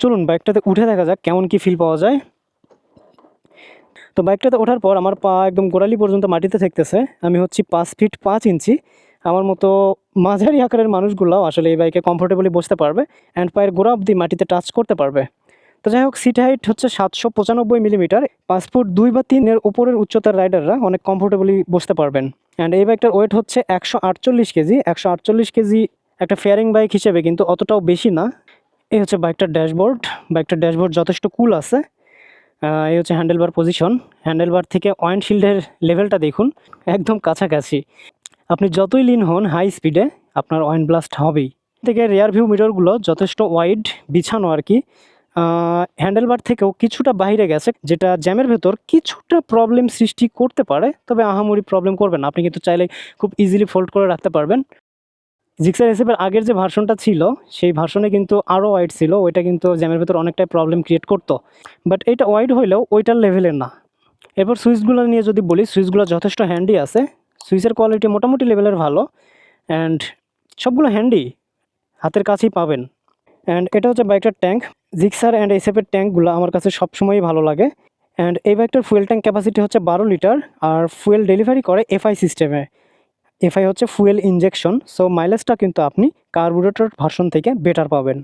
চলুন বাইকটাতে উঠে দেখা যাক কেমন কি ফিল পাওয়া যায়। তো বাইকটাতে ওঠার পর আমার পা একদম গোড়ালি পর্যন্ত মাটিতে ঠেকতেছে। আমি হচ্ছি 5 ফিট 5 ইঞ্চি। আমার মতো মাঝারি আকারের মানুষগুলাও আসলে এই বাইকে কমফোর্টেবলি বসতে পারবে অ্যান্ড পায়ের গোড়া অবধি মাটিতে টাচ করতে পারবে। তো যাই হোক, সিট হাইট হচ্ছে 795 মিলিমিটার। 5 ফুট 2 বা 3-এর উপরের উচ্চতার রাইডাররা অনেক কমফোর্টেবলি বসতে পারবেন। অ্যান্ড এই বাইকটার ওয়েট হচ্ছে 148 কেজি। 148 কেজি একটা ফেয়ারিং বাইক হিসেবে কিন্তু অতটাও বেশি না। এই হচ্ছে বাইকটার ড্যাশবোর্ড। বাইকটার ড্যাশবোর্ড যথেষ্ট কুল আছে। এই হচ্ছে হ্যান্ডেলবার পজিশন। হ্যান্ডেলবার থেকে উইন্ডশিল্ডের লেভেলটা দেখুন, একদম কাছাকাছি। আপনি যতই লিন হন হাই স্পিডে, আপনার উইন্ড ব্লাস্ট হবেই। থেকে রিয়ার ভিউ মিররগুলো যথেষ্ট ওয়াইড বিছানো আর কি। হ্যান্ডেলবার থেকেও কিছুটা বাইরে গেছে, যেটা জ্যামের ভেতর কিছুটা প্রবলেম সৃষ্টি করতে পারে, তবে আহামরি প্রবলেম করবে না। আপনি কিন্তু চাইলে খুব ইজিলি ফোল্ড করে রাখতে পারবেন। জিক্সার এসএফের আগের যে ভার্সনটা ছিল, সেই ভার্সনে কিন্তু আরও ওয়াইড ছিল। ওইটা কিন্তু জ্যামের ভেতর অনেকটাই প্রবলেম ক্রিয়েট করতো, বাট এইটা ওয়াইড হইলেও ওইটার লেভেলের না। এরপর সুইচগুলো নিয়ে যদি বলি, সুইচগুলো যথেষ্ট হ্যান্ডি আছে। সুইচের কোয়ালিটি মোটামুটি লেভেলের ভালো অ্যান্ড সবগুলো হ্যান্ডি, হাতের কাছেই পাবেন। অ্যান্ড এটা হচ্ছে বাইকটার ট্যাঙ্ক। জিক্সার অ্যান্ড এসএফের ট্যাঙ্কগুলো আমার কাছে সবসময়ই ভালো লাগে। অ্যান্ড এই বাইকটার ফুয়েল ট্যাঙ্ক ক্যাপাসিটি হচ্ছে 12 লিটার আর ফুয়েল ডেলিভারি করে এফআই সিস্টেমে। এফআই হচ্ছে ফুয়েল ইনজেকশন। সো মাইলেজটা কিন্তু আপনি কার্বোরেটর ভার্সন থেকে বেটার পাবেন।